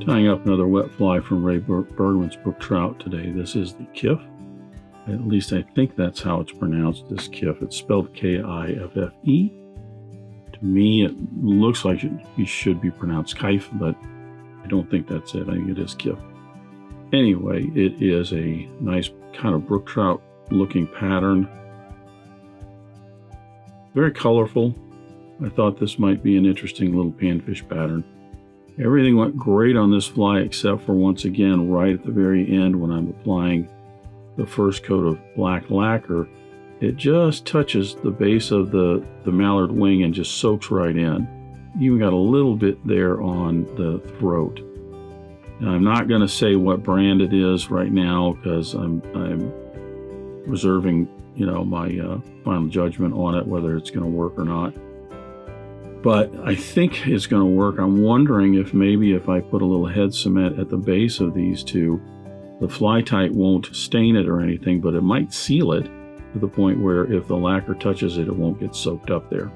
Tying up another wet fly from Ray Bergman's book Trout today. This is the Kiffe. At least I think that's how it's pronounced, this Kiffe. It's spelled K-I-F-F-E. To me, it looks like it should be pronounced Kiffe, but I don't think that's it. I think it is Kiffe. Anyway, it is a nice kind of brook trout looking pattern. Very colorful. I thought this might be an interesting little panfish pattern. Everything went great on this fly except for, once again, right at the very end when I'm applying the first coat of black lacquer, it just touches the base of the mallard wing and just soaks right in. Even got a little bit there on the throat. Now, I'm not going to say what brand it is right now because I'm reserving, my final judgment on it, whether it's going to work or not. But I think it's going to work. I'm wondering if maybe if I put a little head cement at the base of these two, the fly tight won't stain it or anything, but it might seal it to the point where if the lacquer touches it, it won't get soaked up there.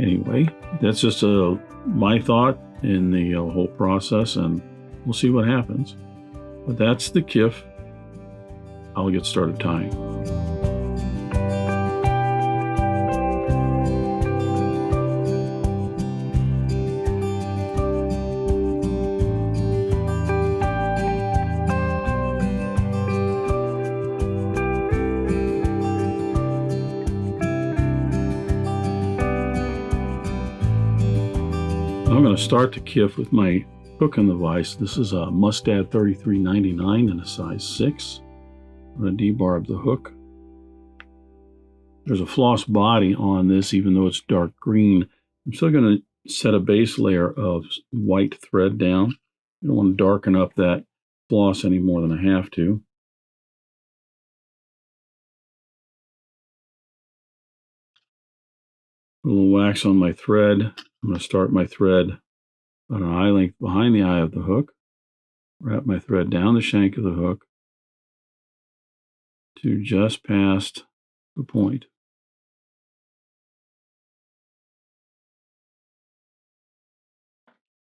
Anyway, that's just my thought in the whole process, and we'll see what happens. But that's the Kiffe. I'll get started tying. I'm going to start the Kiffe with my hook in the vise. This is a Mustad 3399 in a size 6. I'm going to debarb the hook. There's a floss body on this, even though it's dark green. I'm still going to set a base layer of white thread down. I don't want to darken up that floss any more than I have to. A little wax on my thread. I'm going to start my thread about an eye length behind the eye of the hook. Wrap my thread down the shank of the hook to just past the point.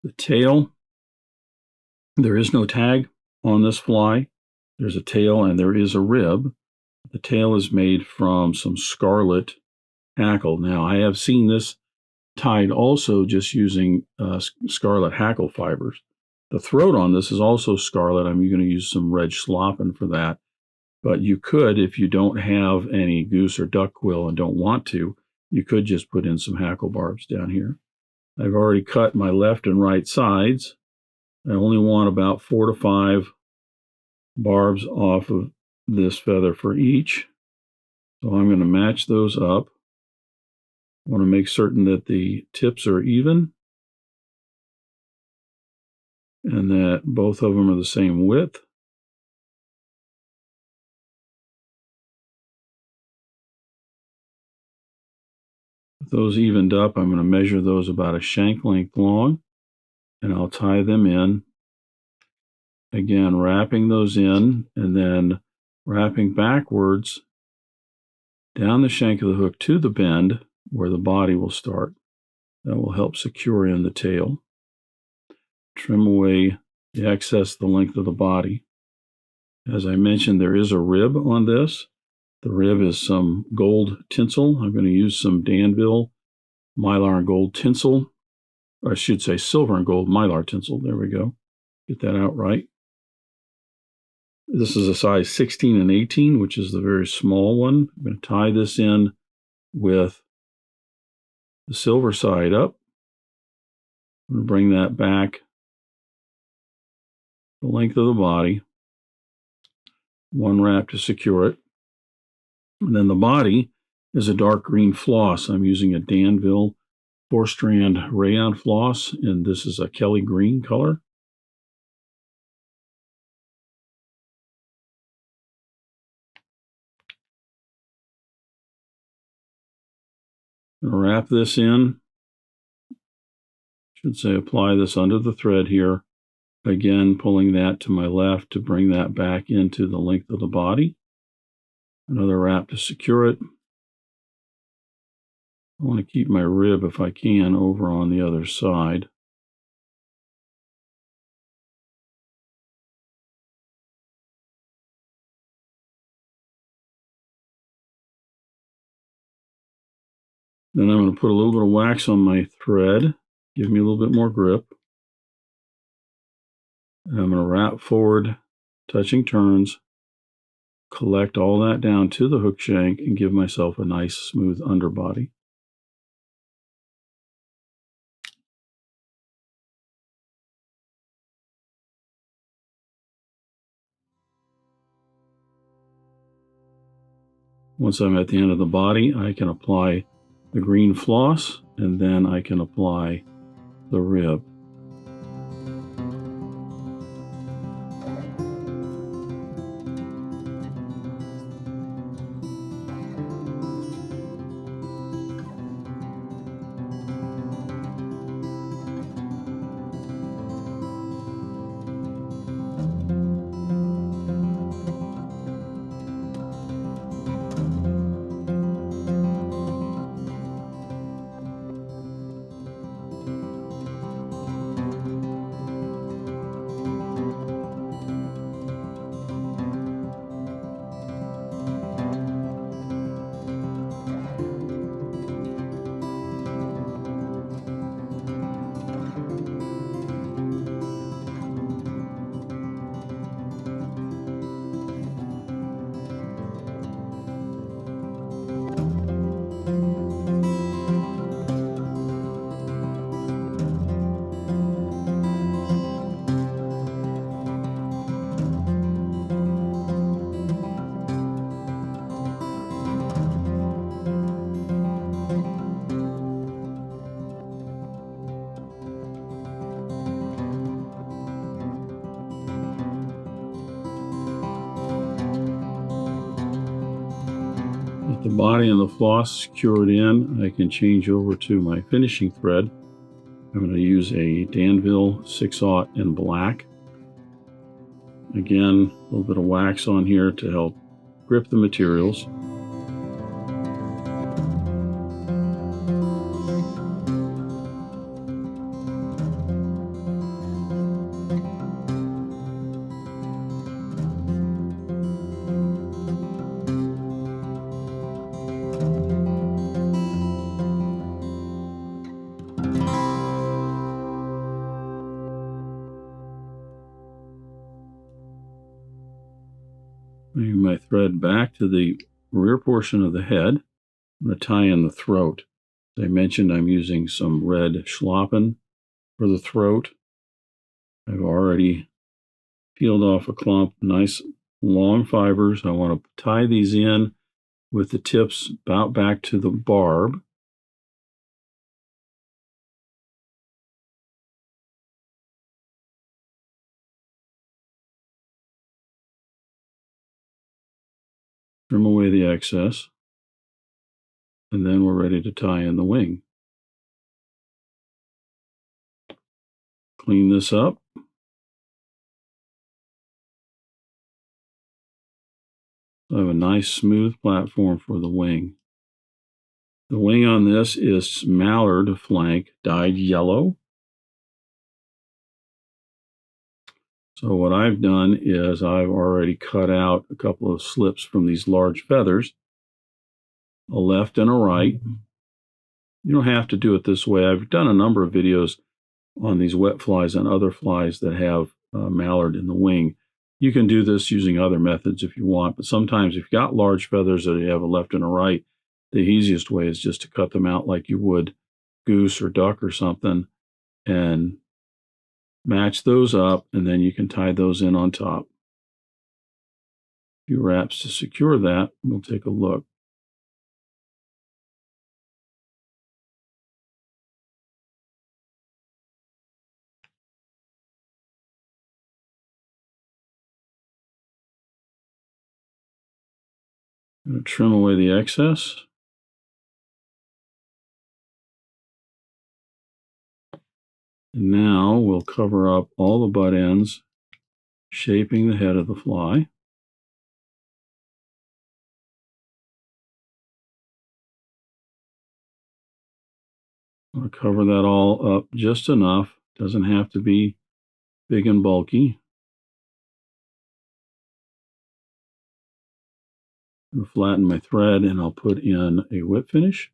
The tail, there is no tag on this fly. There's a tail and there is a rib. The tail is made from some scarlet hackle. Now, I have seen this tied also just using scarlet hackle fibers. The throat on this is also scarlet. I'm going to use some red Shalappen for that. But you could, if you don't have any goose or duck quill and don't want to, you could just put in some hackle barbs down here. I've already cut my left and right sides. I only want about 4 to 5 barbs off of this feather for each. So I'm going to match those up. I want to make certain that the tips are even and that both of them are the same width. With those evened up, I'm going to measure those about a shank length long, and I'll tie them in. Again, wrapping those in and then wrapping backwards down the shank of the hook to the bend where the body will start. That will help secure in the tail. Trim away the excess, the length of the body. As I mentioned, there is a rib on this. The rib is some gold tinsel. I'm going to use some Danville Mylar and gold tinsel. Or I should say silver and gold Mylar tinsel. There we go. Get that out right. This is a size 16 and 18, which is the very small one. I'm going to tie this in with the silver side up. I'm going to bring that back the length of the body. One wrap to secure it. And then the body is a dark green floss. I'm using a Danville 4-strand Rayon floss, and this is a Kelly green color. I'm going to wrap this in. Should say apply this under the thread here. Again, pulling that to my left to bring that back into the length of the body. Another wrap to secure it. I want to keep my rib, if I can, over on the other side. Then I'm going to put a little bit of wax on my thread, give me a little bit more grip. And I'm going to wrap forward, touching turns, collect all that down to the hook shank, and give myself a nice smooth underbody. Once I'm at the end of the body, I can apply the green floss, and then I can apply the rib. With the body and the floss secured in, I can change over to my finishing thread. I'm going to use a Danville 6/0 in black. Again, a little bit of wax on here to help grip the materials. Bring my thread back to the rear portion of the head. I'm going to tie in the throat. As I mentioned, I'm using some red Shalappen for the throat. I've already peeled off a clump, nice long fibers. I want to tie these in with the tips about back to the barb. Trim away the excess, and then we're ready to tie in the wing. Clean this up. I have a nice smooth platform for the wing. The wing on this is Mallard flank dyed yellow. So what I've done is I've already cut out a couple of slips from these large feathers, a left and a right. You don't have to do it this way. I've done a number of videos on these wet flies and other flies that have mallard in the wing. You can do this using other methods if you want, but sometimes if you've got large feathers that you have a left and a right, the easiest way is just to cut them out like you would goose or duck or something, and match those up, and then you can tie those in on top. A few wraps to secure that. We'll take a look. I'm going to trim away the excess. And now we'll cover up all the butt ends, shaping the head of the fly. I'll cover that all up just enough. Doesn't have to be big and bulky. I'll flatten my thread and I'll put in a whip finish.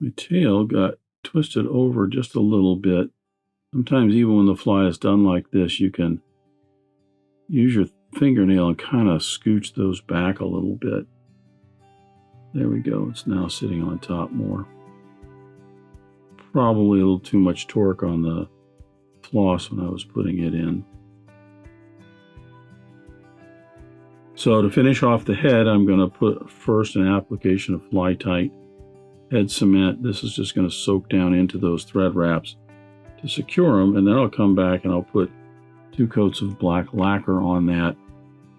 My tail got twisted over just a little bit. Sometimes even when the fly is done like this, you can use your fingernail and kind of scooch those back a little bit. There we go. It's now sitting on top more. Probably a little too much torque on the floss when I was putting it in. So to finish off the head, I'm going to put first an application of Fly Tight head cement. This is just going to soak down into those thread wraps to secure them, and then I'll come back and I'll put 2 coats of black lacquer on that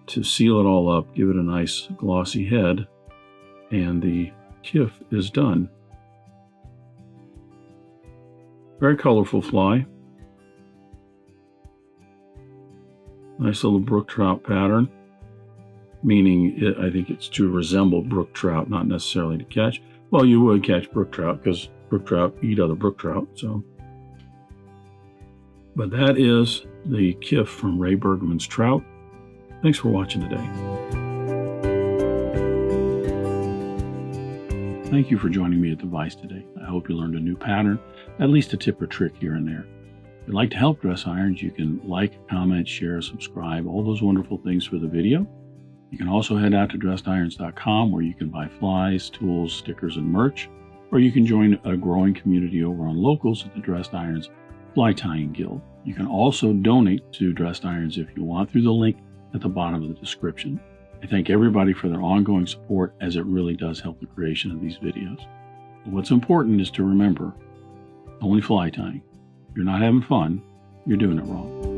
to seal it all up, give it a nice glossy head, and the Kiffe is done. Very colorful fly. Nice little brook trout pattern, meaning I think it's to resemble brook trout, not necessarily to catch. Well, you would catch brook trout because brook trout eat other brook trout. But that is the Kiffe from Ray Bergman's Trout. Thanks for watching today. Thank you for joining me at the Vise today. I hope you learned a new pattern, at least a tip or trick here and there. If you'd like to help Dress Irons, you can like, comment, share, subscribe, all those wonderful things for the video. You can also head out to dressedirons.com where you can buy flies, tools, stickers, and merch, or you can join a growing community over on Locals at the Dressed Irons Fly Tying Guild. You can also donate to Dressed Irons if you want through the link at the bottom of the description. I thank everybody for their ongoing support, as it really does help the creation of these videos. But what's important is to remember, only fly tying. If you're not having fun, you're doing it wrong.